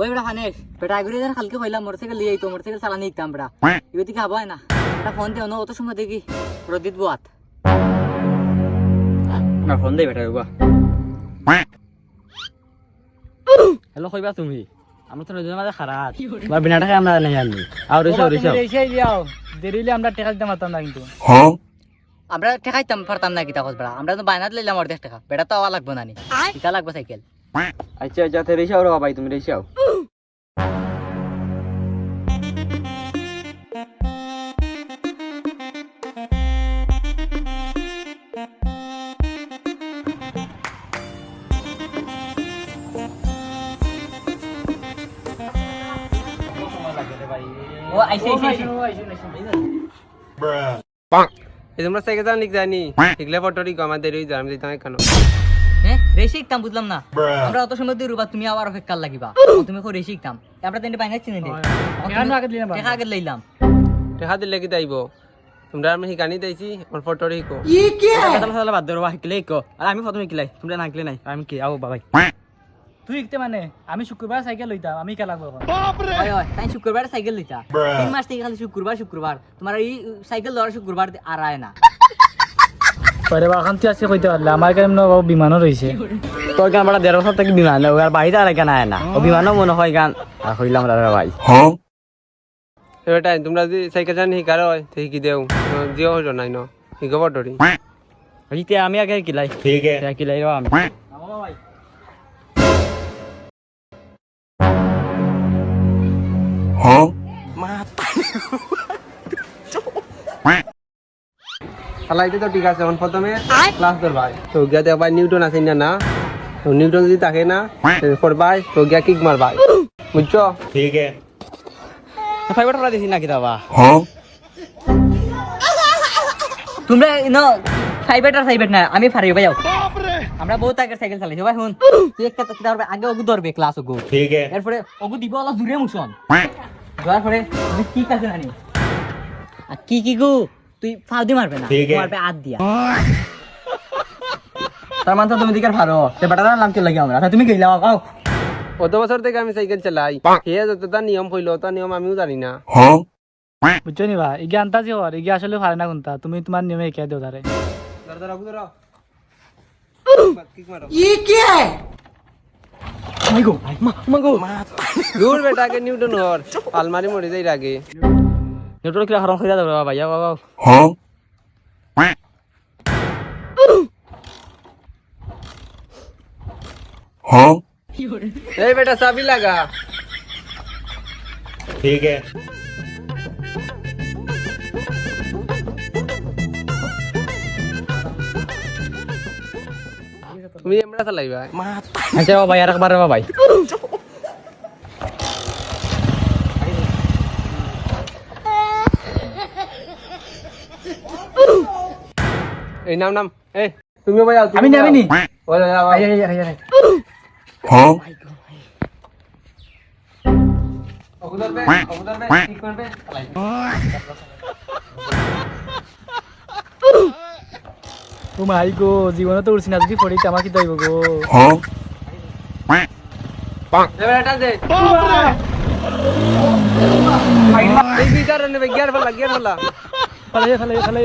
ওই বেটা খানে বেটা আগুরি যেন কালকে কইলাম মোটরসাইকেল লিয়ে আইতো মোটরসাইকেল চালানি দিতাম বেটা এদিকে খাবো না বেটা ফোন দিও না অত সময় দেখি রদিত বাত না ফোন দে বেটা রুবা হ্যালো কইবা তুমি আমরা তো নজর মাঝে খারাপ বা বিনা টাকা আমরা নাই জানি আর রেসাই দিও দেরিলে আমরা টাকা দিতে পারতাম না কিন্তু হ্যাঁ আমরা টাকা দিতাম পারতাম না কিতা কস বেটা আমরা তো বায়নাত লইলাম অর্ধেক টাকা বেটা তো আওয়া লাগবে না নি কিতা লাগবে সাইকেল আচ্ছা আচ্ছা তে রেসাও রে ভাই তুমি রেসাও ও আইছে এই তোমরা সাইকেল চালান লিখ জানি এগুলা ফটোরি আমার দেরি হই যায় আমি দিতাম কেন হ্যাঁ রেসি ইকতাম বুঝলাম না আমরা অত সময় দিয়ে রুবা তুমি আবার অপেক্ষা লাগিবা তুমি কো রেসি ইকতাম আমরা তিনটে বাইনা চিনি নে টাকা আগে লইলাম টাকা দিলে কি দাইব তোমরা আমি হিকানি দেইছি আমার ফটোরি কো ই কি কথা কথা বাদ দেরবা হিকলে কো আর আমি প্রথমে হিকলাই তোমরা না হিকলে নাই আমি কি আও বাবাই তুই ইকতে মানে আমি শুক্রবার সাইকেল লইতাম আমি কে লাগবো ওই ওই তাই শুক্রবার সাইকেল লইতা 3 মাস থেকে খালি শুক্রবার তোমার এই সাইকেল লওয়ার শুক্রবার আর আয় না পরে বাখান তুই আজকে কইতে পারলে আমার কেমন বিমানও রয়েছে তোর গান বড় 1.5 বছর থেকে বিমান আর বাইরে আর কেন আয় না ও বিমানও মনে হয় গান আর হইলাম দাদা ভাই এবারে তোমরা যদি সাইকেল চালান হিকার হয় তো কি দেও জিও হইল নাই ন হিগো ফটোরি এইতে আমি আগে কিলাই ঠিক আছে কিলাই রে আমি চালাইতে তো ঠিক আছে এখন প্রথমে ক্লাস ধরবাই তো গিয়া দেখবাই নিউটন আছে না তো নিউটন যদি থাকে না করবাই তো গিয়া কিক মারবাই বুঝছো ठीक है ফাইবারটা দিছি না কি দাবা তোমরা ন ফাইবার না আমি ফারি ভাই যাও আমরা বহুত আগে সাইকেল চালাইছি ভাই শুন তুই একটা কিতা করবে আগে ওগু ধরবে ক্লাস ওগু ठीक है এরপরে ওগু দিব আলা জুরে মুছন যাওয়ার পরে তুমি কি কাছে নানি আর কি গো তুই ফাউদি মারবে না ঠিক আছে। মারবে হাত দিয়া তার মানে তো তুমি দিকার ভালো তে বাটার নাম কি লাগি আমরা তুমি কইলা কাও কত বছর থেকে আমি সাইকেল চালাই হে যতটা নিয়ম হইলো তা নিয়ম আমিও জানি না বুঝছো নি ভাই ইগে আন্তাজি হর ইগে আসলে পারে না কোনটা তুমি তোমার নিয়মে কে দেও তারে দূর বেটা আগে নিউটন হর আলমারি মরে যাই আগে নিউটন কি হারাম খাইয়া দাও ভাই বাবা এই বেটা চাবি লাগা ठीक है তুমি আমরা চালাইবা আচ্ছা ভাই আর একবার ভাই এই নাম এই তুমি ভাই আমি নি ওই যাও আই অবদারবে কি করবে ও মাই গো জীবনে তো উড়ছি না যদি পড়িতে আমাকে দইব গো বেটা দে এই বিচার নেবে গিয়ার ফেলা ফেলে